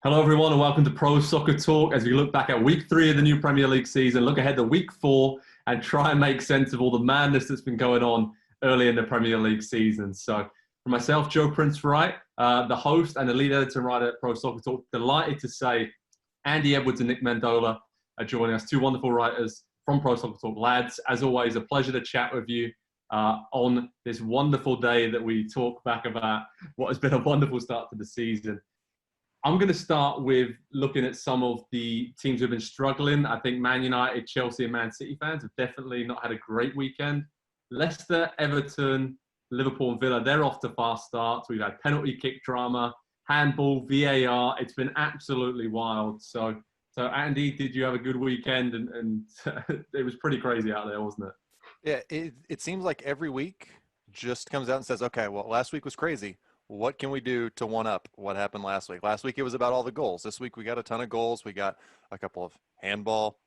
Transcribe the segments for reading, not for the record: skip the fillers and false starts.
Hello, everyone, and welcome to Pro Soccer Talk as we look back at week 3 of the new Premier League season, look ahead to week 4, and try and make sense of all the madness that's been going on early in the Premier League season. So, for myself, Joe Prince-Wright, the host and the lead editor and writer at Pro Soccer Talk, delighted to say Andy Edwards and Nick Mendola are joining us, two wonderful writers from Pro Soccer Talk. Lads, as always, a pleasure to chat with you on this wonderful day that we talk back about what has been a wonderful start to the season. I'm going to start with looking at some of the teams who have been struggling. I think Man United, Chelsea, and Man City fans have definitely not had a great weekend. Leicester, Everton, Liverpool, and Villa, they're off to fast starts. We've had penalty kick drama, handball, VAR. It's been absolutely wild. So Andy, did you have a good weekend? And it was pretty crazy out there, wasn't it? Yeah, it seems like every week just comes out and says, okay, well, last week was crazy. What can we do to one up what happened last week? Last week, it was about all the goals. This week, we got a ton of goals. We got a couple of handball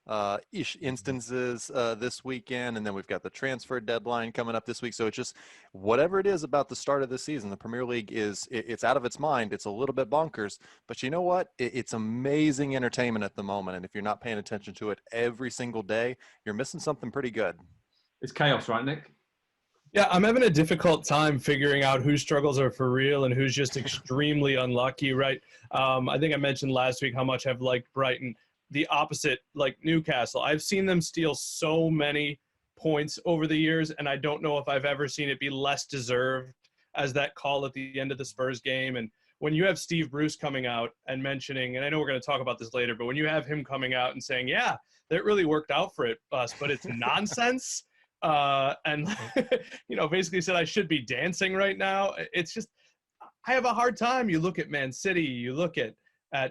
instances this weekend, and then we've got the transfer deadline coming up this week. So it's just whatever it is about the start of the season, the Premier League it's out of its mind. It's a little bit bonkers, but you know what? It's amazing entertainment at the moment. And if you're not paying attention to it every single day, you're missing something pretty good. It's chaos, right, Nick? Yeah, I'm having a difficult time figuring out whose struggles are for real and who's just extremely unlucky, right? I think I mentioned last week how much I've liked Brighton. The opposite, like Newcastle. I've seen them steal so many points over the years, and I don't know if I've ever seen it be less deserved as that call at the end of the Spurs game. And when you have Steve Bruce coming out and mentioning, and I know we're going to talk about this later, but when you have him coming out and saying, yeah, that really worked out for us, but it's nonsense. And basically said I should be dancing right now. It's just, I have a hard time. You look at Man City, you look at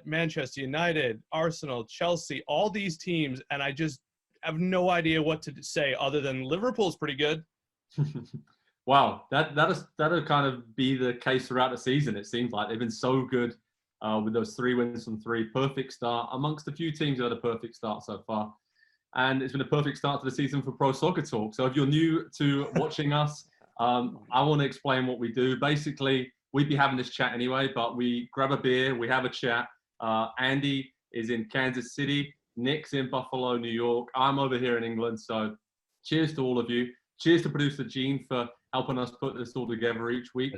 Manchester United, Arsenal, Chelsea, all these teams, and I just have no idea what to say other than Liverpool's pretty good. Wow, that'll kind of be the case throughout the season. It seems like they've been so good with those 3 wins from 3. Perfect start amongst a few teams who had a perfect start so far. And it's been a perfect start to the season for Pro Soccer Talk. So if you're new to watching us, I want to explain what we do. Basically, we'd be having this chat anyway, but we grab a beer, we have a chat. Andy is in Kansas City, Nick's in Buffalo, New York. I'm over here in England. So cheers to all of you. Cheers to producer Gene for helping us put this all together each week.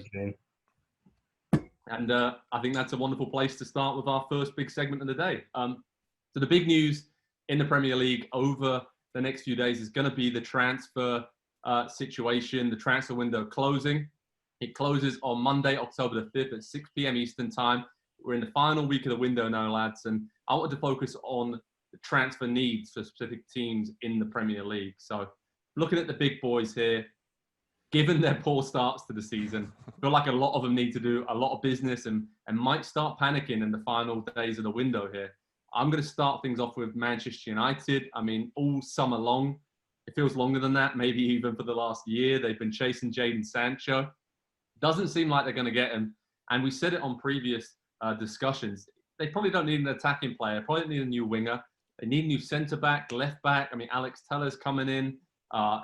And I think that's a wonderful place to start with our first big segment of the day. So the big news in the Premier League over the next few days is going to be the transfer situation, the transfer window closing. It closes on Monday, October the 5th at 6 p.m. Eastern time. We're in the final week of the window now, lads, and I wanted to focus on the transfer needs for specific teams in the Premier League. So looking at the big boys here, given their poor starts to the season, I feel like a lot of them need to do a lot of business and might start panicking in the final days of the window here. I'm going to start things off with Manchester United. I mean, all summer long, it feels longer than that, maybe even for the last year, they've been chasing Jadon Sancho. Doesn't seem like they're going to get him. And we said it on previous discussions. They probably don't need an attacking player, probably need a new winger. They need a new centre-back, left-back. I mean, Alex Teller's coming in.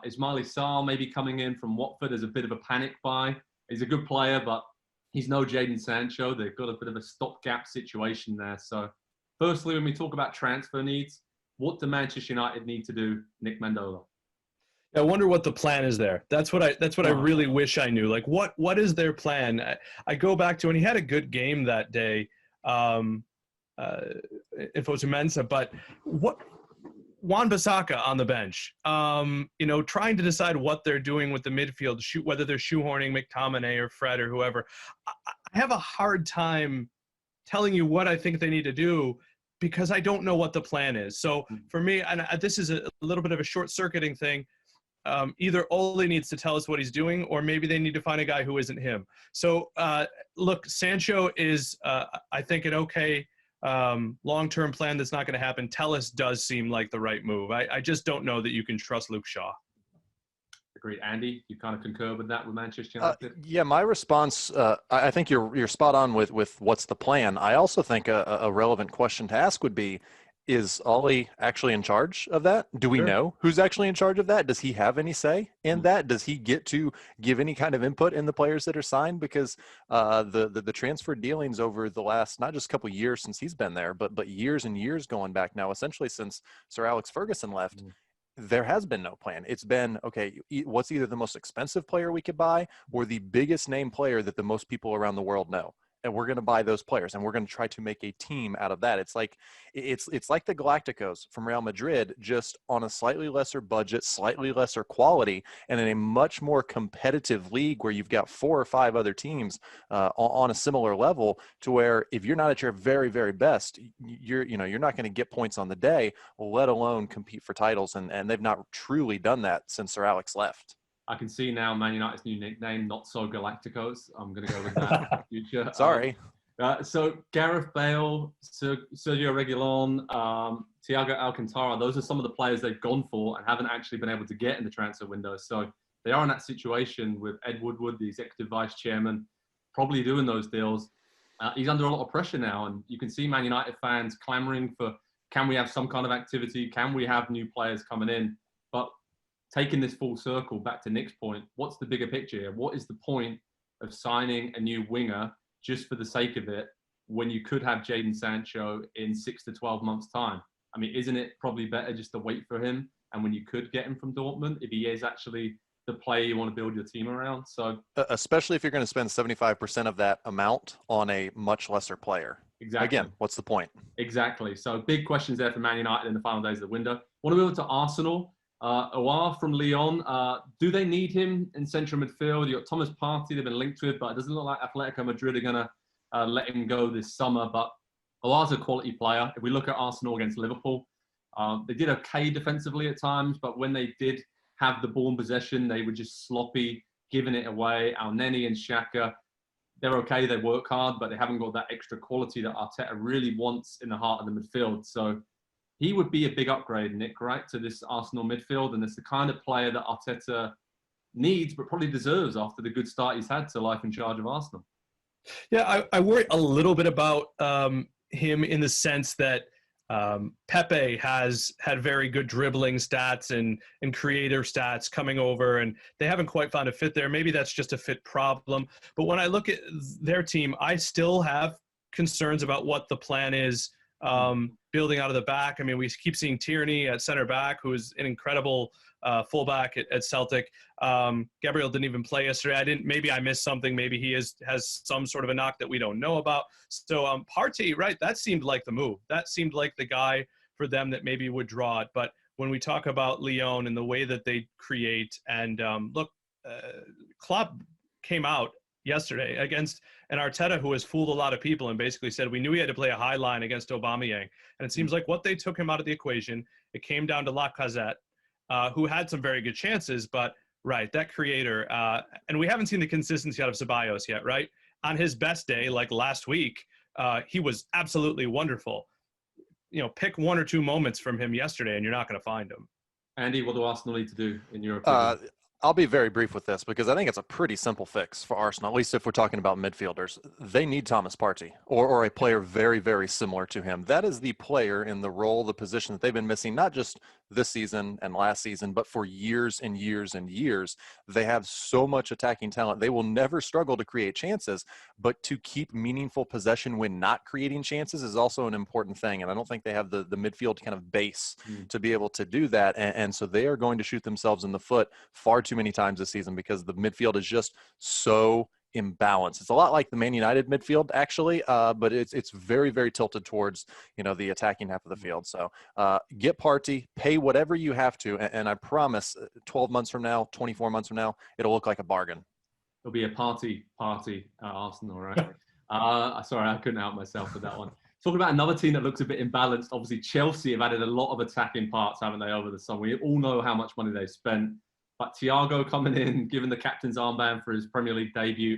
Ismail Sarr maybe coming in from Watford as a bit of a panic buy. He's a good player, but he's no Jadon Sancho. They've got a bit of a stopgap situation there. So firstly, when we talk about transfer needs, what do Manchester United need to do, Nick Mendola? I wonder what the plan is there. That's what I really wish I knew. Like, what is their plan? I go back to when he had a good game that day, if it was Mensa, but what Wan-Bissaka on the bench, trying to decide what they're doing with the midfield, whether they're shoehorning McTominay or Fred or whoever. I have a hard time telling you what I think they need to do because I don't know what the plan is. So for me, and this is a little bit of a short-circuiting thing, either Ole needs to tell us what he's doing or maybe they need to find a guy who isn't him. So look, Sancho is, I think, an okay long-term plan that's not going to happen. Tellus does seem like the right move. I just don't know that you can trust Luke Shaw. Agreed. Andy, you kind of concur with that with Manchester United? Yeah, my response, I think you're spot on with what's the plan. I also think a relevant question to ask would be, Is Ollie actually in charge of that? Do we know who's actually in charge of that? Does he have any say in that? Does he get to give any kind of input in the players that are signed? Because the transfer dealings over the last, not just a couple of years since he's been there, but years and years going back now, essentially since Sir Alex Ferguson left, there has been no plan. It's been, okay, what's either the most expensive player we could buy or the biggest name player that the most people around the world know. And we're going to buy those players, and we're going to try to make a team out of that. It's like the Galacticos from Real Madrid, just on a slightly lesser budget, slightly lesser quality, and in a much more competitive league where you've got 4 or 5 other teams on a similar level. To where if you're not at your very, very best, you're not going to get points on the day, let alone compete for titles. And they've not truly done that since Sir Alex left. I can see now Man United's new nickname, Not So Galacticos. I'm going to go with that in the future. Sorry. So Gareth Bale, Sergio Reguilon, Thiago Alcantara, those are some of the players they've gone for and haven't actually been able to get in the transfer window. So they are in that situation with Ed Woodward, the executive vice chairman, probably doing those deals. He's under a lot of pressure now, and you can see Man United fans clamoring for, can we have some kind of activity? Can we have new players coming in? But taking this full circle back to Nick's point, what's the bigger picture here? What is the point of signing a new winger just for the sake of it when you could have Jadon Sancho in 6 to 12 months' time? I mean, isn't it probably better just to wait for him? And when you could get him from Dortmund, if he is actually the player you want to build your team around. So, especially if you're going to spend 75% of that amount on a much lesser player. Exactly. Again, what's the point? Exactly. So big questions there for Man United in the final days of the window. Want to move to Arsenal. Aouar from Lyon, do they need him in central midfield? You've got Thomas Partey they've been linked with, but it doesn't look like Atletico Madrid are going to let him go this summer. But Aouar's a quality player. If we look at Arsenal against Liverpool, they did okay defensively at times, but when they did have the ball in possession, they were just sloppy, giving it away. Al-Neni and Xhaka, they're okay, they work hard, but they haven't got that extra quality that Arteta really wants in the heart of the midfield. So he would be a big upgrade, Nick, right, to this Arsenal midfield. And it's the kind of player that Arteta needs, but probably deserves after the good start he's had to life in charge of Arsenal. Yeah, I worry a little bit about him in the sense that Pepe has had very good dribbling stats and creator stats coming over, and they haven't quite found a fit there. Maybe that's just a fit problem. But when I look at their team, I still have concerns about what the plan is building out of the back. I mean, we keep seeing Tierney at center back, who is an incredible fullback at Celtic. Gabriel didn't even play yesterday. Maybe I missed something. Maybe he has some sort of a knock that we don't know about. So Partey, right, that seemed like the move. That seemed like the guy for them that maybe would draw it. But when we talk about Lyon and the way that they create, and Klopp came out yesterday against an Arteta who has fooled a lot of people and basically said we knew he had to play a high line against Aubameyang. And it seems like what they took him out of the equation, it came down to Lacazette, who had some very good chances, but right, that creator, and we haven't seen the consistency out of Ceballos yet, right? On his best day, like last week, he was absolutely wonderful. You know, pick 1 or 2 moments from him yesterday and you're not going to find him. Andy, what do Arsenal need to do in your opinion? I'll be very brief with this because I think it's a pretty simple fix for Arsenal, at least if we're talking about midfielders. They need Thomas Partey or a player very, very similar to him. That is the player in the role, the position that they've been missing, not just this season and last season, but for years and years and years. They have so much attacking talent. They will never struggle to create chances, but to keep meaningful possession when not creating chances is also an important thing. And I don't think they have the midfield kind of base to be able to do that. And so they are going to shoot themselves in the foot far too many times this season because the midfield is just so imbalanced. It's a lot like the Man United midfield, actually, but it's very, very tilted towards, the attacking half of the field. So get Partey, pay whatever you have to, and I promise 12 months from now, 24 months from now, it'll look like a bargain. It'll be a party at Arsenal, right? Sorry, I couldn't help myself with that one. Talking about another team that looks a bit imbalanced, obviously Chelsea have added a lot of attacking parts, haven't they, over the summer? We all know how much money they've spent. But Thiago coming in, given the captain's armband for his Premier League debut,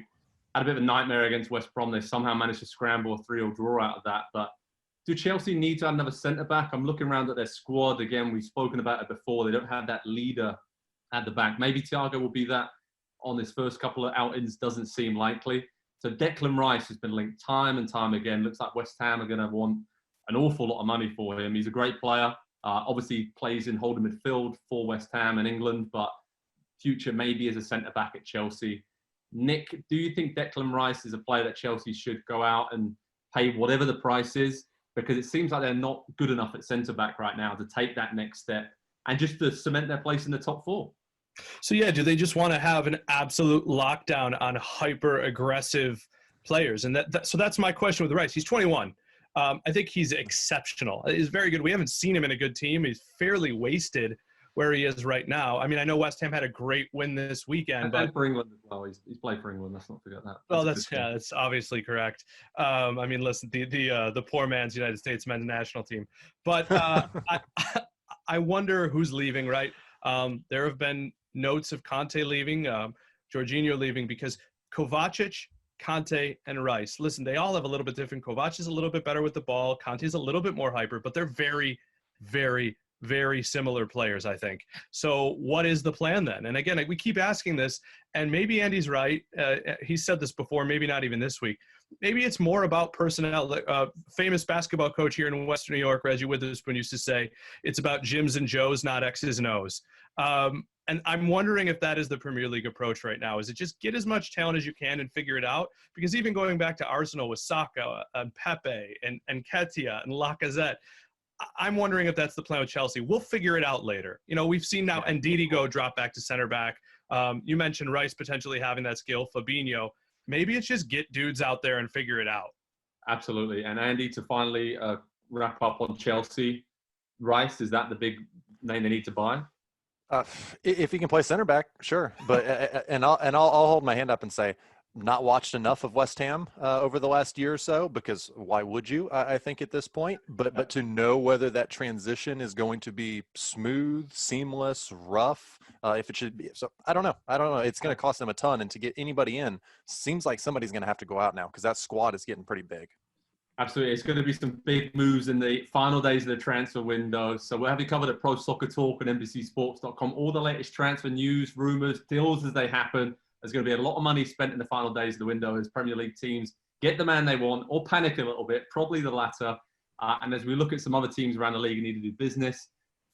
had a bit of a nightmare against West Brom. They somehow managed to scramble a 3-3 draw out of that. But do Chelsea need to add another centre-back? I'm looking around at their squad. Again, we've spoken about it before. They don't have that leader at the back. Maybe Thiago will be that on his first couple of outings. Doesn't seem likely. So Declan Rice has been linked time and time again. Looks like West Ham are going to want an awful lot of money for him. He's a great player. Obviously plays in holding midfield for West Ham and England, but future maybe as a centre-back at Chelsea. Nick, do you think Declan Rice is a player that Chelsea should go out and pay whatever the price is? Because it seems like they're not good enough at centre-back right now to take that next step and just to cement their place in the top 4. So, yeah, do they just want to have an absolute lockdown on hyper-aggressive players? And so that's my question with Rice. He's 21. I think he's exceptional. He's very good. We haven't seen him in a good team. He's fairly wasted where he is right now. I mean, I know West Ham had a great win this weekend, but for England as well. He's played for England. Let's not forget that. Well, that's obviously correct. I mean, listen, the poor man's United States men's national team. But I wonder who's leaving. Right? There have been notes of Conte leaving, Jorginho leaving, because Kovacic, Conte, and Rice. Listen, they all have a little bit different. Kovacic is a little bit better with the ball. Conte is a little bit more hyper, but they're very, very, very similar players, I think. So what is the plan then? And again, we keep asking this, and maybe Andy's right. He said this before, maybe not even this week. Maybe it's more about personnel. Famous basketball coach here in Western New York, Reggie Witherspoon, used to say, it's about Jims and Joes, not X's and O's. And I'm wondering if that is the Premier League approach right now. Is it just get as much talent as you can and figure it out? Because even going back to Arsenal with Saka and Pepe and Nketiah and Lacazette, I'm wondering if that's the plan with Chelsea. We'll figure it out later. You know, we've seen now Ndidi go drop back to center back. You mentioned Rice potentially having that skill, Fabinho. Maybe it's just get dudes out there and figure it out. Absolutely. And Andy, to finally wrap up on Chelsea, Rice, is that the big name they need to buy? If he can play center back, sure. But and I'll hold my hand up and say, not watched enough of West Ham over the last year or so, because why would you? I think at this point, but to know whether that transition is going to be smooth, seamless, rough, if it should be. So I don't know. It's going to cost them a ton, and to get anybody in, seems like somebody's going to have to go out now because that squad is getting pretty big. Absolutely. It's going to be some big moves in the final days of the transfer window. So we'll have you covered at ProSoccerTalk and NBCSports.com. All the latest transfer news, rumours, deals as they happen. There's going to be a lot of money spent in the final days of the window as Premier League teams get the man they want or panic a little bit, probably the latter. And as we look at some other teams around the league who need to do business,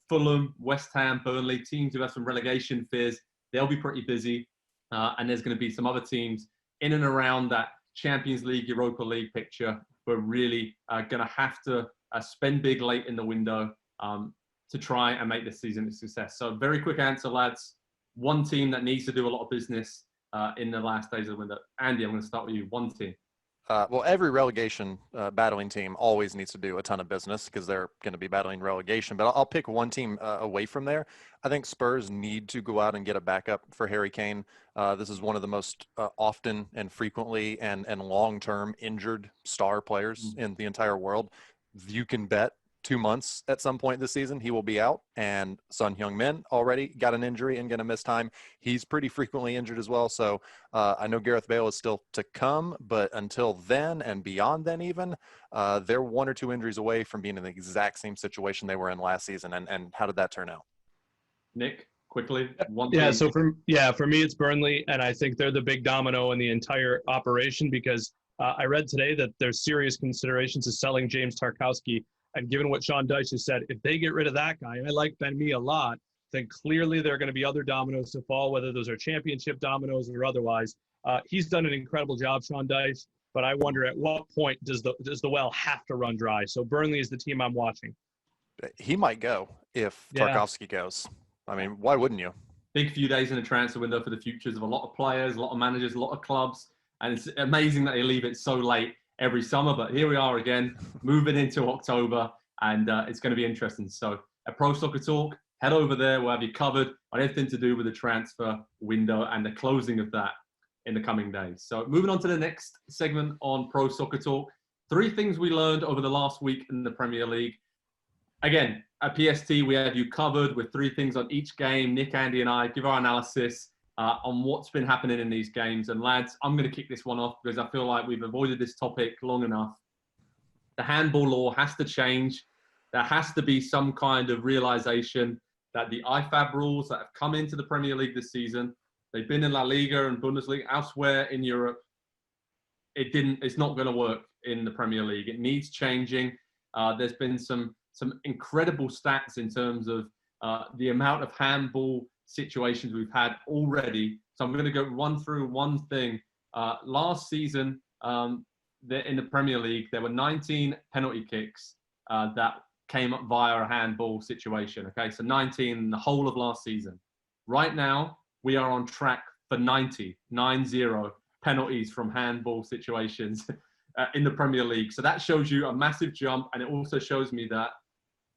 Fulham, West Ham, Burnley, teams who have some relegation fears, they'll be pretty busy. And there's going to be some other teams in and around that Champions League, Europa League picture. We're really going to have to spend big late in the window to try and make this season a success. So very quick answer, lads. One team that needs to do a lot of business in the last days of the window. Andy, I'm going to start with you. One team. Well, every relegation battling team always needs to do a ton of business because they're going to be battling relegation. But I'll pick one team away from there. I think Spurs need to go out and get a backup for Harry Kane. This is one of the most often and frequently and long-term injured star players in the entire world. You can bet 2 months at some point this season he will be out, and Son Heung-min already got an injury and going to miss time. He's pretty frequently injured as well, so I know Gareth Bale is still to come, but until then and beyond then even, they're 1 or 2 injuries away from being in the exact same situation they were in last season. And how did that turn out? Nick, quickly. So for me it's Burnley, and I think they're the big domino in the entire operation because I read today that there's serious considerations of selling James Tarkowski. And given what Sean Dyche has said, if they get rid of that guy, and I like Ben Mee a lot, then clearly there are going to be other dominoes to fall, whether those are championship dominoes or otherwise. He's done an incredible job, Sean Dyche, but I wonder at what point does the well have to run dry? So Burnley is the team I'm watching. He might go if Tarkowski goes. I mean, why wouldn't you? Big few days in the transfer window for the futures of a lot of players, a lot of managers, a lot of clubs. And it's amazing that they leave it so late every summer, but here we are again, moving into October, and it's going to be interesting. So at Pro Soccer Talk, head over there. We'll have you covered on everything to do with the transfer window and the closing of that in the coming days. So moving on to the next segment on Pro Soccer Talk, 3 things we learned over the last week in the Premier League. Again, at PST, we have you covered with 3 things on each game. Nick, Andy, and I give our analysis on what's been happening in these games. And lads, I'm going to kick this one off because I feel like we've avoided this topic long enough. The handball law has to change. There has to be some kind of realization that the IFAB rules that have come into the Premier League this season, they've been in La Liga and Bundesliga, elsewhere in Europe. It's not going to work in the Premier League. It needs changing. There's been some incredible stats in terms of the amount of handball situations we've had already. So I'm going to go run through one thing. Last season, in the Premier League, there were 19 penalty kicks that came up via a handball situation. Okay, so 19 in the whole of last season. Right now, we are on track for 90 penalties from handball situations in the Premier League. So that shows you a massive jump, and it also shows me that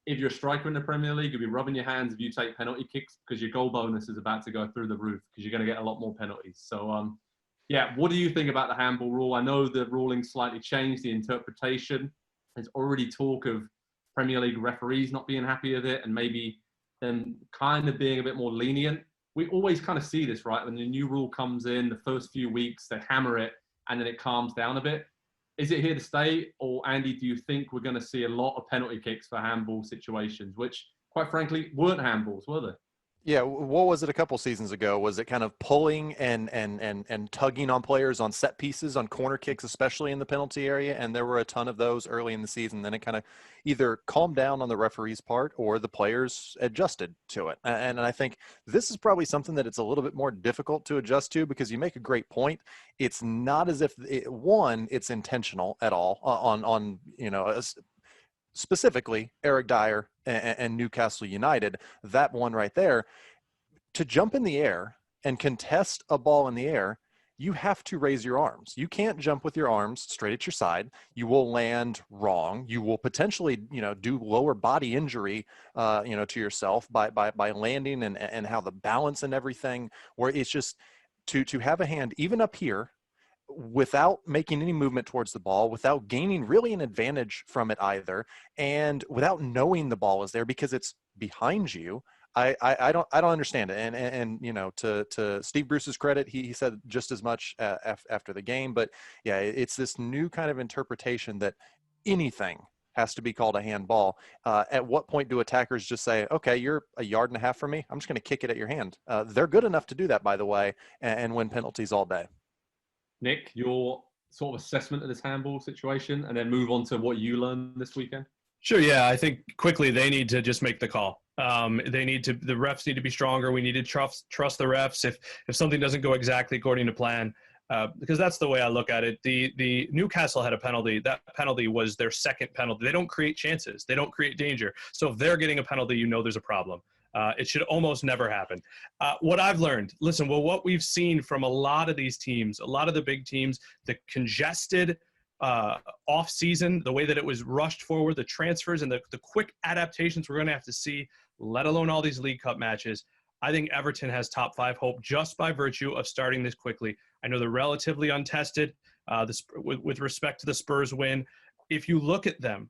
if you're a striker in the Premier League, you'll be rubbing your hands if you take penalty kicks, because your goal bonus is about to go through the roof because you're going to get a lot more penalties. So, yeah, what do you think about the handball rule? I know the ruling slightly changed, the interpretation. There's already talk of Premier League referees not being happy with it and maybe them kind of being a bit more lenient. We always kind of see this, right? When the new rule comes in, the first few weeks, they hammer it and then it calms down a bit. Is it here to stay? Or, Andy, do you think we're going to see a lot of penalty kicks for handball situations, which, quite frankly, weren't handballs, were they? Yeah, what was it a couple seasons ago? Was it kind of pulling and tugging on players on set pieces, on corner kicks, especially in the penalty area? And there were a ton of those early in the season. Then it kind of either calmed down on the referee's part or the players adjusted to it. And I think this is probably something that it's a little bit more difficult to adjust to, because you make a great point. It's not as if, it's intentional at all on specifically Eric Dyer and Newcastle United, that one right there. To jump in the air and contest a ball in the air, you have to raise your arms. You can't jump with your arms straight at your side. You will land wrong. You will potentially, do lower body injury, to yourself by landing and how the balance and everything, where it's just to have a hand even up here without making any movement towards the ball, without gaining really an advantage from it either, and without knowing the ball is there because it's behind you. I don't understand it. And to Steve Bruce's credit, he said just as much after the game. But yeah, it's this new kind of interpretation that anything has to be called a handball. At what point do attackers just say, okay, you're a yard and a half from me, I'm just going to kick it at your hand? They're good enough to do that, by the way, and win penalties all day. Nick, your sort of assessment of this handball situation, and then move on to what you learned this weekend? Sure. Yeah, I think quickly they need to just make the call. The refs need to be stronger. We need to trust the refs if something doesn't go exactly according to plan, because that's the way I look at it. The Newcastle had a penalty. That penalty was their second penalty. They don't create chances. They don't create danger. So if they're getting a penalty, there's a problem. It should almost never happen. What I've learned, what we've seen from a lot of these teams, a lot of the big teams, the congested off season, the way that it was rushed forward, the transfers and the quick adaptations we're going to have to see, let alone all these League Cup matches. I think Everton has top 5 hope just by virtue of starting this quickly. I know they're relatively untested with respect to the Spurs win. If you look at them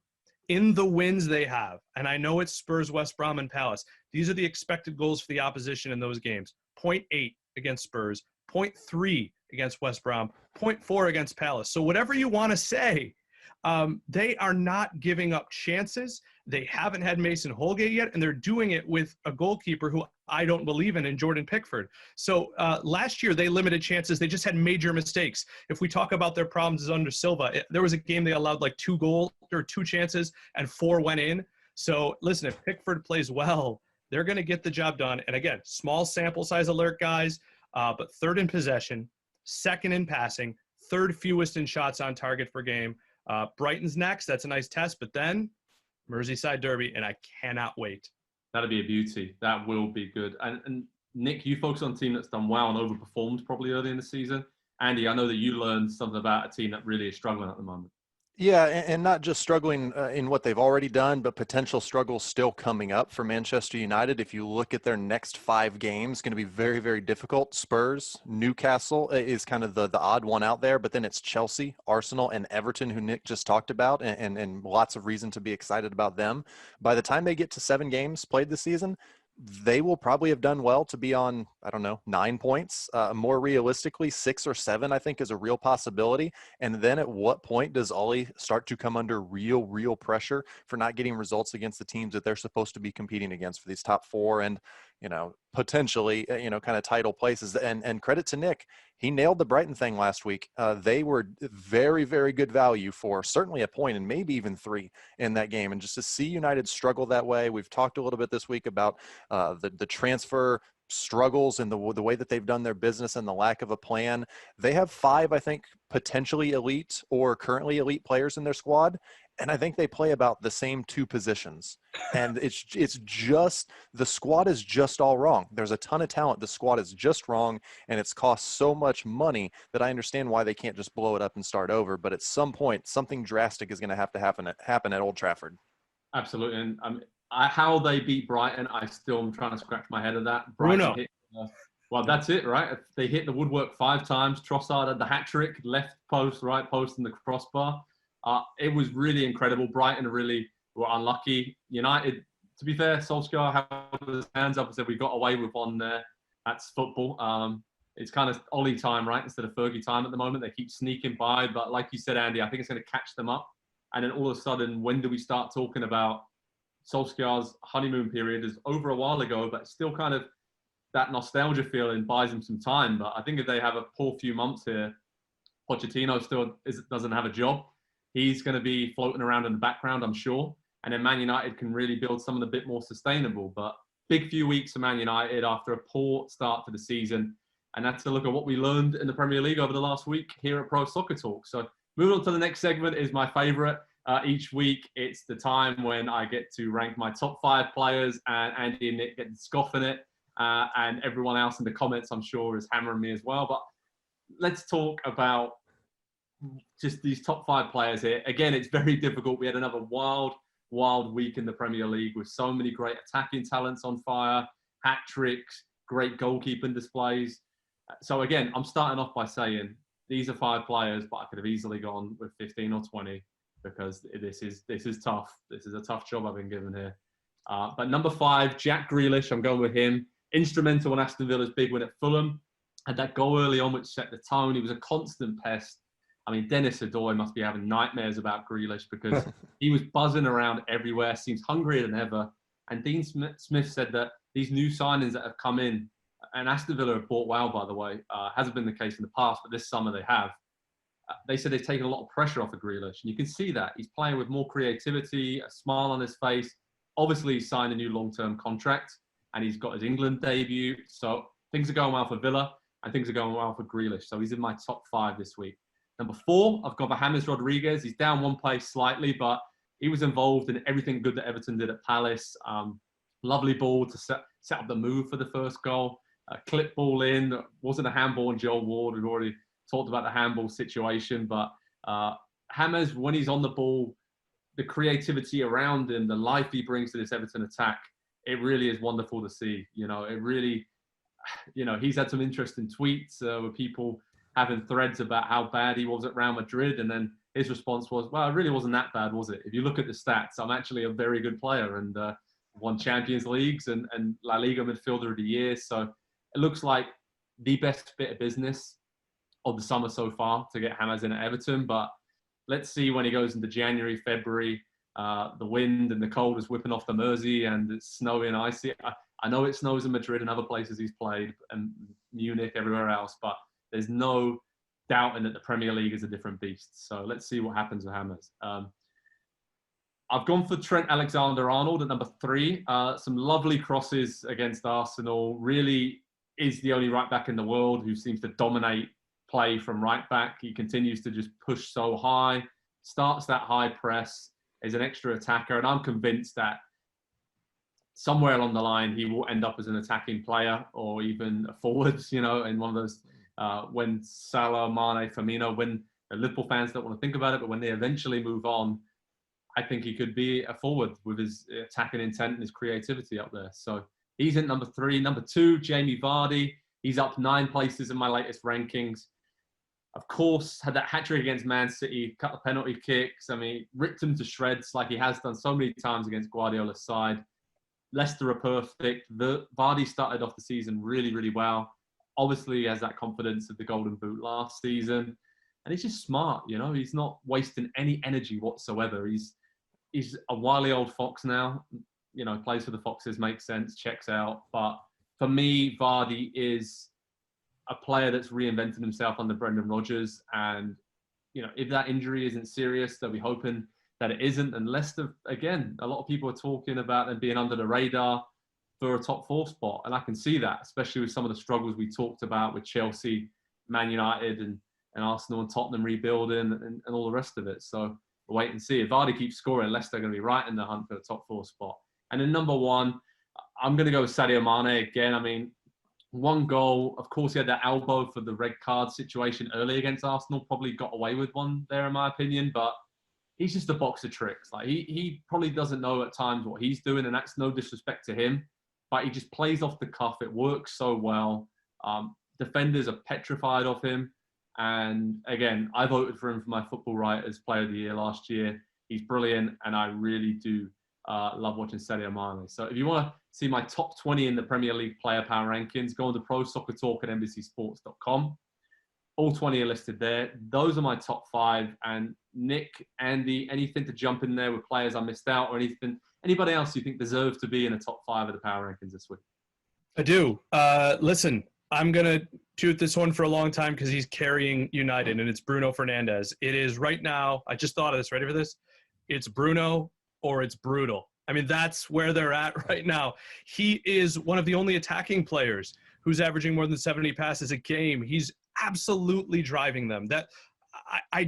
in the wins they have, and I know it's Spurs, West Brom, and Palace, these are the expected goals for the opposition in those games. 0.8 against Spurs, 0.3 against West Brom, 0.4 against Palace. So whatever you want to say, they are not giving up chances. They haven't had Mason Holgate yet, and they're doing it with a goalkeeper who I don't believe in Jordan Pickford. So last year they limited chances. They just had major mistakes. If we talk about their problems under Silva, there was a game they allowed like 2 goals or 2 chances and 4 went in. So listen, if Pickford plays well, they're going to get the job done. And again, small sample size alert, guys, but 3rd in possession, 2nd in passing, 3rd fewest in shots on target per game. Brighton's next. That's a nice test. But then Merseyside Derby, and I cannot wait. That'll be a beauty. That will be good. And Nick, you focus on a team that's done well and overperformed probably early in the season. Andy, I know that you learned something about a team that really is struggling at the moment. Yeah, and not just struggling in what they've already done, but potential struggles still coming up for Manchester United. If you look at their next 5 games, going to be very, very difficult. Spurs, Newcastle is kind of the odd one out there, but then it's Chelsea, Arsenal, and Everton, who Nick just talked about, and lots of reason to be excited about them. By the time they get to 7 games played this season, they will probably have done well to be on, 9 points. More realistically, 6 or 7, I think, is a real possibility. And then at what point does Ollie start to come under real pressure for not getting results against the teams that they're supposed to be competing against for these top 4? And potentially, kind of title places. And credit to Nick, he nailed the Brighton thing last week. They were very, very good value for certainly a point and maybe even 3 in that game. And just to see United struggle that way, we've talked a little bit this week about the transfer struggles and the way that they've done their business and the lack of a plan. They have 5, I think, potentially elite or currently elite players in their squad. And I think they play about the same 2 positions. And it's just, the squad is just all wrong. There's a ton of talent. The squad is just wrong. And it's cost so much money that I understand why they can't just blow it up and start over. But at some point, something drastic is going to have to happen at Old Trafford. Absolutely. And how they beat Brighton, I still am trying to scratch my head at that. Bruno. Well, that's it, right? They hit the woodwork 5 times. Trossard had the hat trick, left post, right post, and the crossbar. It was really incredible. Brighton really were unlucky. United, to be fair, Solskjaer held his hands up and said, we got away with one there. That's football. It's kind of Ollie time, right? Instead of Fergie time at the moment. They keep sneaking by. But like you said, Andy, I think it's going to catch them up. And then all of a sudden, when do we start talking about Solskjaer's honeymoon period? Is over a while ago, but still kind of that nostalgia feeling buys him some time. But I think if they have a poor few months here, Pochettino still doesn't have a job. He's going to be floating around in the background, I'm sure. And then Man United can really build something a bit more sustainable. But big few weeks for Man United after a poor start to the season. And that's a look at what we learned in the Premier League over the last week here at Pro Soccer Talk. So moving on to the next segment is my favorite. Each week, it's the time when I get to rank my top 5 players, and Andy and Nick get to scoff in it. And everyone else in the comments, I'm sure, is hammering me as well. But let's talk about just these top 5 players here. Again, it's very difficult. We had another wild week in the Premier League with so many great attacking talents on fire, hat tricks, great goalkeeping displays. So again, I'm starting off by saying these are 5 players, but I could have easily gone with 15 or 20 because this is tough. This is a tough job I've been given here. But number 5, Jack Grealish, I'm going with him. Instrumental in Aston Villa's big win at Fulham. Had that goal early on which set the tone. He was a constant pest. I mean, Dennis Adoy must be having nightmares about Grealish because he was buzzing around everywhere, seems hungrier than ever. And Dean Smith said that these new signings that have come in, and Aston Villa have bought well, by the way, hasn't been the case in the past, but this summer they have. They said they've taken a lot of pressure off of Grealish. And you can see that. He's playing with more creativity, a smile on his face. Obviously, he's signed a new long-term contract, and he's got his England debut. So things are going well for Villa, and things are going well for Grealish. So he's in my top 5 this week. Number 4, I've got James Rodriguez. He's down one place slightly, but he was involved in everything good that Everton did at Palace. Lovely ball to set up the move for the first goal. Clip ball in. Wasn't a handball on Joel Ward. We've already talked about the handball situation, but James, when he's on the ball, the creativity around him, the life he brings to this Everton attack, it really is wonderful to see. It really, he's had some interesting tweets with people having threads about how bad he was at Real Madrid. And then his response was, well, it really wasn't that bad, was it? If you look at the stats, I'm actually a very good player and won Champions Leagues and La Liga midfielder of the year. So it looks like the best bit of business of the summer so far to get James in at Everton. But let's see when he goes into January, February, the wind and the cold is whipping off the Mersey and it's snowy and icy. I know it snows in Madrid and other places he's played and Munich, everywhere else, but there's no doubting that the Premier League is a different beast. So let's see what happens with James. I've gone for Trent Alexander-Arnold at number 3. Some lovely crosses against Arsenal. Really is the only right back in the world who seems to dominate play from right back. He continues to just push so high, starts that high press, is an extra attacker. And I'm convinced that somewhere along the line, he will end up as an attacking player or even a forward, in one of those, when Salah, Mane, Firmino, when Liverpool fans don't want to think about it, but when they eventually move on, I think he could be a forward with his attacking intent and his creativity up there. So he's in number 3. Number 2, Jamie Vardy. He's up 9 places in my latest rankings. Of course, had that hat-trick against Man City, cut the penalty kicks. I mean, ripped him to shreds like he has done so many times against Guardiola's side. Leicester are perfect. Vardy started off the season really, really well. Obviously, he has that confidence of the Golden Boot last season. And he's just smart, He's not wasting any energy whatsoever. He's a wily old fox now. Plays for the Foxes, makes sense, checks out. But for me, Vardy is a player that's reinvented himself under Brendan Rodgers. And, if that injury isn't serious, they'll be hoping that it isn't. And Leicester, again, a lot of people are talking about them being under the radar for a top 4 spot. And I can see that, especially with some of the struggles we talked about with Chelsea, ManUnited, and Arsenal and Tottenham rebuilding and all the rest of it. So we'll wait and see. If Vardy keeps scoring, Leicester are going to be right in the hunt for the top 4 spot. And then number 1, I'm going to go with Sadio Mane again. I mean, 1 goal. Of course, he had that elbow for the red card situation early against Arsenal. Probably got away with one there, in my opinion. But he's just a box of tricks. Like he probably doesn't know at times what he's doing, and that's no disrespect to him. But he just plays off the cuff. It works so well. Defenders are petrified of him. And again, I voted for him for my Football Writers Player of the Year last year. He's brilliant, and I really do love watching Sadio Mane. So if you want to see my top 20 in the Premier League player power rankings, go on to ProSoccerTalk at NBCSports.com. All 20 are listed there. Those are my top 5. And Nick, Andy, anything to jump in there with players I missed out, or anybody else you think deserves to be in the top 5 of the power rankings this week? I do. Listen, I'm going to toot this one for a long time because he's carrying United, and it's Bruno Fernandes. It is right now. I just thought of this. Ready for this? It's Bruno or it's brutal. I mean, that's where they're at right now. He is one of the only attacking players who's averaging more than 70 passes a game. He's absolutely driving them. That I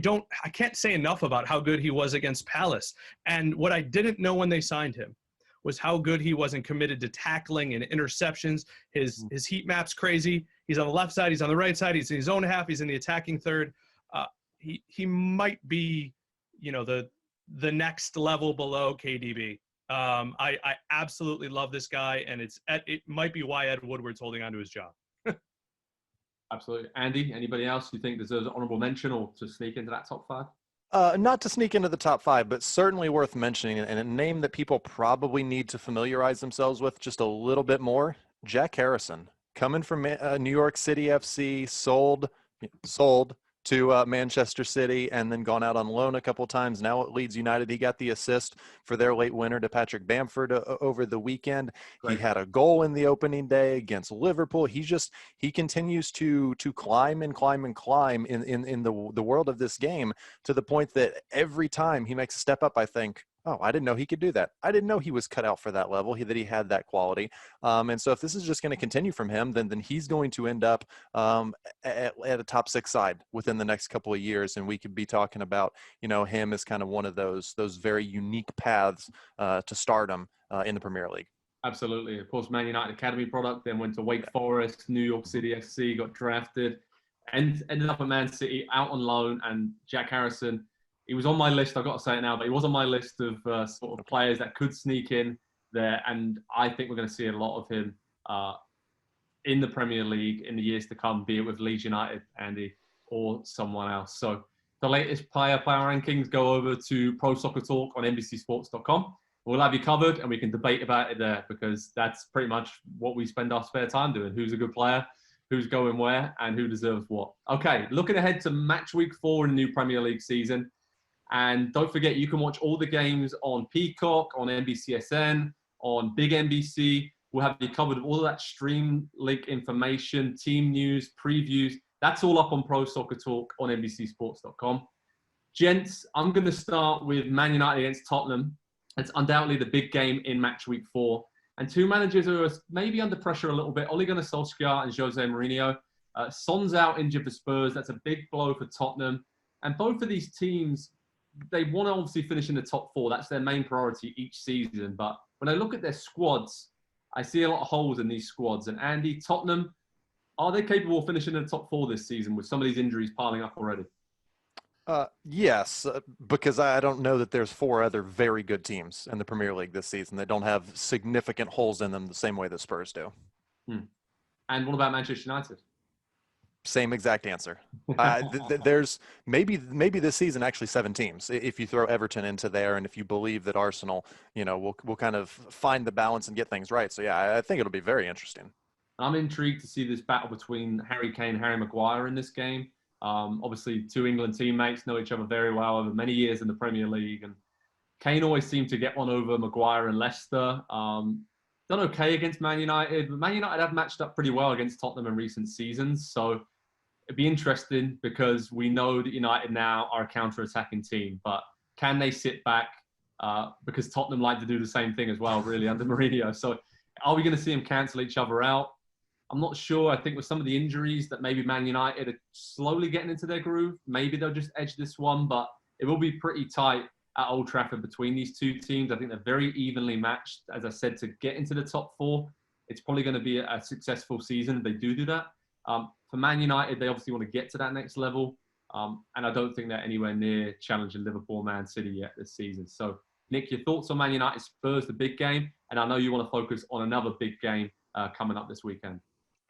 can't say enough about how good he was against Palace. And what I didn't know when they signed him was how good he was and committed to tackling and interceptions. His heat map's crazy. He's on the left side. He's on the right side. He's in his own half. He's in the attacking third. He might be, the next level below KDB. I absolutely love this guy, and it might be why Ed Woodward's holding on to his job. Absolutely. Andy, anybody else you think deserves an honorable mention or to sneak into that top 5? Not to sneak into the top 5, but certainly worth mentioning, and a name that people probably need to familiarize themselves with just a little bit more. Jack Harrison, coming from New York City FC, sold to Manchester City, and then gone out on loan a couple times. Now at Leeds United, he got the assist for their late winner to Patrick Bamford over the weekend. Right. He had a goal in the opening day against Liverpool. He continues to climb and climb and climb in the world of this game, to the point that every time he makes a step up, I think, oh, I didn't know he could do that. I didn't know he was cut out for that level, that he had that quality. And so if this is just going to continue from him, then he's going to end up at a top 6 side within the next couple of years. And we could be talking about, him as kind of one of those very unique paths to stardom in the Premier League. Absolutely. Of course, Man United Academy product, then went to Wake Forest, New York City FC, got drafted, and ended up at Man City, out on loan. And Jack Harrison, he was on my list, I've got to say it now, but he was on my list of sort of players that could sneak in there. And I think we're going to see a lot of him in the Premier League in the years to come, be it with Leeds United, Andy, or someone else. So the latest player rankings, go over to ProSoccerTalk on NBCSports.com. We'll have you covered, and we can debate about it there, because that's pretty much what we spend our spare time doing. Who's a good player, who's going where, and who deserves what. Okay, looking ahead to Matchweek 4 in the new Premier League season. And don't forget, you can watch all the games on Peacock, on NBCSN, on Big NBC. We'll have you covered with all of that stream link information, team news, previews. That's all up on ProSoccerTalk on NBCSports.com. Gents, I'm going to start with Man United against Tottenham. It's undoubtedly the big game in Matchweek 4. And 2 managers who are maybe under pressure a little bit, Ole Gunnar Solskjaer and Jose Mourinho. Son's out injured for Spurs. That's a big blow for Tottenham. And both of these teams, they want to obviously finish in the top 4. That's their main priority each season. But when I look at their squads, I see a lot of holes in these squads. And Andy, Tottenham, are they capable of finishing in the top 4 this season with some of these injuries piling up already? Yes, because I don't know that there's 4 other very good teams in the Premier League this season that don't have significant holes in them the same way that Spurs do. And what about Manchester United? Same exact answer. There's maybe this season actually 7 teams if you throw Everton into there, and if you believe that Arsenal, will kind of find the balance and get things right. So yeah, I think it'll be very interesting. I'm intrigued to see this battle between Harry Kane and Harry Maguire in this game. Obviously, 2 England teammates know each other very well over many years in the Premier League, and Kane always seemed to get one over Maguire and Leicester. done okay against Man United. But Man United have matched up pretty well against Tottenham in recent seasons. So it'd be interesting because we know that United now are a counter-attacking team. But can they sit back? Because Tottenham like to do the same thing as well, really, under Mourinho. So are we going to see them cancel each other out? I'm not sure. I think with some of the injuries that maybe Man United are slowly getting into their groove, maybe they'll just edge this one. But it will be pretty tight at Old Trafford between these two teams. I think they're very evenly matched. As I said, to get into the top four, it's probably going to be a successful season if they do that. For Man United, they obviously want to get to that next level. And I don't think they're anywhere near challenging Liverpool, Man City yet this season. So, Nick, your thoughts on Man United Spurs, the big game? And I know you want to focus on another big game coming up this weekend.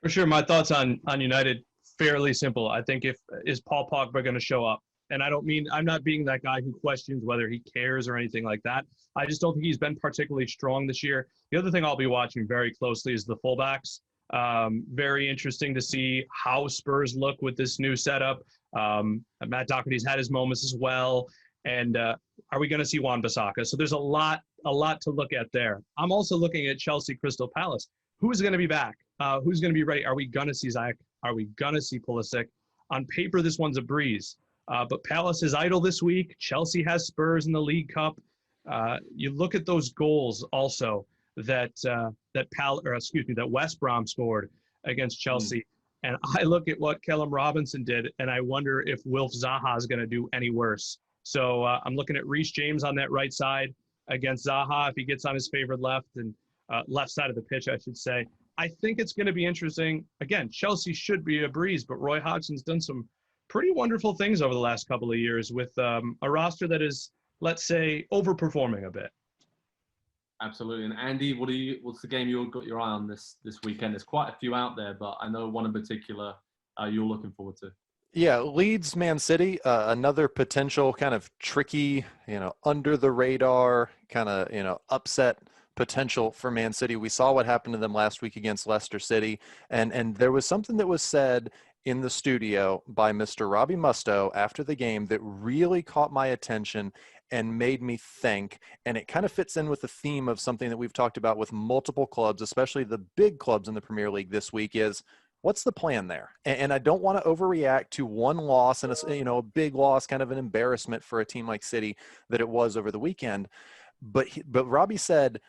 For sure. My thoughts on United, fairly simple. I think is Paul Pogba going to show up? And I'm not being that guy who questions whether he cares or anything like that. I just don't think he's been particularly strong this year. The other thing I'll be watching very closely is the fullbacks. Very interesting to see how Spurs look with this new setup. Matt Doherty's had his moments as well. And are we going to see Wan-Bissaka? So there's a lot to look at there. I'm also looking at Chelsea Crystal Palace. Who's going to be back? Who's going to be ready? Are we going to see Ziyech? Are we going to see Pulisic? On paper, this one's a breeze. But Palace is idle this week. Chelsea has Spurs in the League Cup. You look at those goals also that West Brom scored against Chelsea. And I look at what Callum Robinson did, and I wonder if Wilf Zaha is going to do any worse. So I'm looking at Reece James on that right side against Zaha if he gets on his favorite left side of the pitch, I should say. I think it's going to be interesting. Again, Chelsea should be a breeze, but Roy Hodgson's done some pretty wonderful things over the last couple of years with a roster that is, let's say, overperforming a bit. Absolutely. And Andy, what's the game you've got your eye on this weekend? There's quite a few out there, but I know one in particular you're looking forward to. Yeah, Leeds, Man City, another potential kind of tricky, under the radar kind of, upset potential for Man City. We saw what happened to them last week against Leicester City, and there was something that was said in the studio by Mr. Robbie Mustoe after the game that really caught my attention and made me think, and it kind of fits in with the theme of something that we've talked about with multiple clubs, especially the big clubs in the Premier League this week, is what's the plan there? And I don't want to overreact to one loss and a big loss, kind of an embarrassment for a team like City that it was over the weekend. But Robbie said,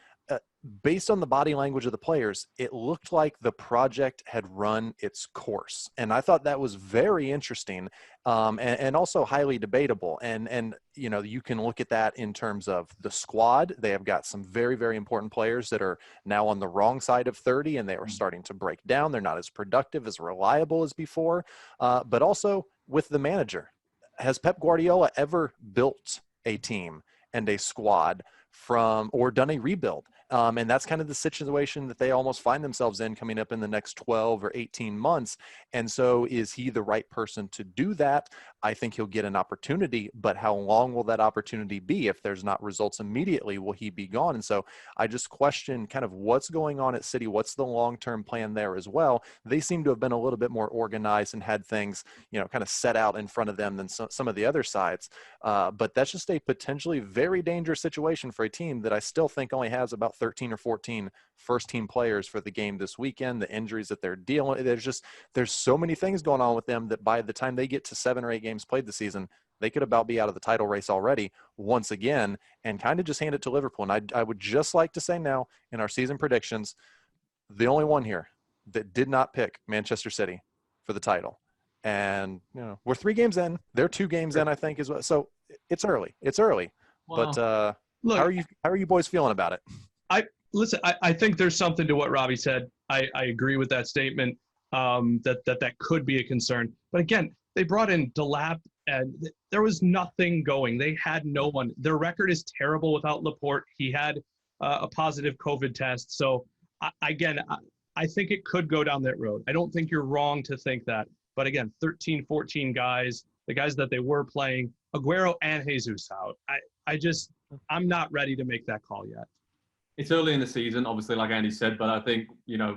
based on the body language of the players, it looked like the project had run its course. And I thought that was very interesting and also highly debatable. And you can look at that in terms of the squad. They have got some very, very important players that are now on the wrong side of 30, and they are starting to break down. They're not as productive, as reliable as before. But also with the manager. Has Pep Guardiola ever built a team and a squad or done a rebuild? And that's kind of the situation that they almost find themselves in coming up in the next 12 or 18 months. And so is he the right person to do that? I think he'll get an opportunity, but how long will that opportunity be? If there's not results immediately, will he be gone? And so I just question kind of what's going on at City. What's the long-term plan there as well? They seem to have been a little bit more organized and had things, kind of set out in front of them than some of the other sides. But that's just a potentially very dangerous situation for a team that I still think only has about 13 or 14 first-team players for the game this weekend. The injuries that they're dealing with, there's so many things going on with them that by the time they get to 7 or 8 games played this season, they could about be out of the title race already once again and kind of just hand it to Liverpool. And I would just like to say now in our season predictions, the only one here that did not pick Manchester City for the title. And, we're 3 games in. They're 2 games in, I think, as well. So it's early. Wow. But look, how are you boys feeling about it? I think there's something to what Robbie said. I agree with that statement, that could be a concern. But again, they brought in Delap, and there was nothing going. They had no one. Their record is terrible without Laporte. He had a positive COVID test. So, I think it could go down that road. I don't think you're wrong to think that. But again, 13, 14 guys, the guys that they were playing, Aguero and Jesus out. I'm not ready to make that call yet. It's early in the season, obviously, like Andy said, but I think,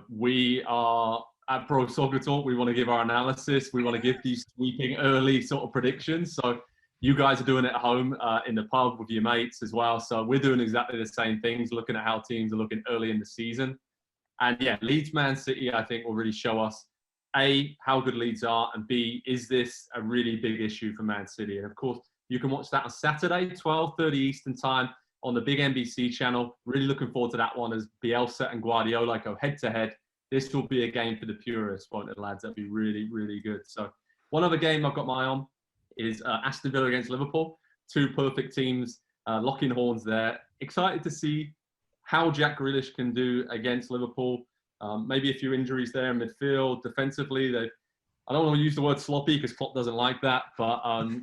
we are at ProSoccerTalk. We want to give our analysis. We want to give these sweeping early sort of predictions. So You guys are doing it at home in the pub with your mates as well. So we're doing exactly the same things, looking at how teams are looking early in the season. And yeah, Leeds Man City, I think, will really show us, A, how good Leeds are, and B, is this a really big issue for Man City? And of course, you can watch that on Saturday, 12:30 Eastern time on the big NBC channel. Really looking forward to that one as Bielsa and Guardiola go head-to-head. This will be a game for the purists, won't it, lads? That'll be really, really good. So one other game I've got my eye on is Aston Villa against Liverpool. Two perfect teams, locking horns there. Excited to see how Jack Grealish can do against Liverpool. Maybe a few injuries there in midfield. Defensively, I don't want to use the word sloppy because Klopp doesn't like that, but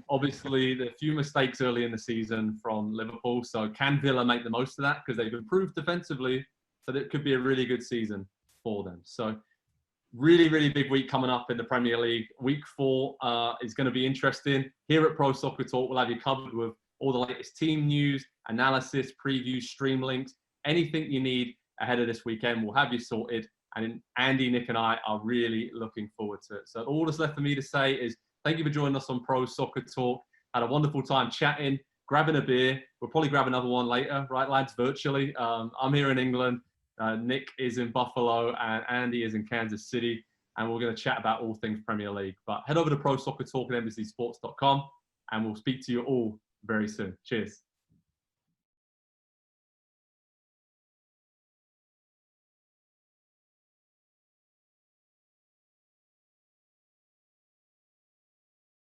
obviously there are a few mistakes early in the season from Liverpool. So can Villa make the most of that? Because they've improved defensively, so it could be a really good season for them. So really, really big week coming up in the Premier League. Week 4 is going to be interesting. Here at Pro Soccer Talk, we'll have you covered with all the latest team news, analysis, previews, stream links, anything you need ahead of this weekend. We'll have you sorted. And Andy, Nick, and I are really looking forward to it. So all that's left for me to say is thank you for joining us on Pro Soccer Talk. Had a wonderful time chatting, grabbing a beer. We'll probably grab another one later, right, lads, virtually. I'm here in England. Nick is in Buffalo, and Andy is in Kansas City. And we're going to chat about all things Premier League. But head over to ProSoccerTalk at NBCSports.com, and we'll speak to you all very soon. Cheers.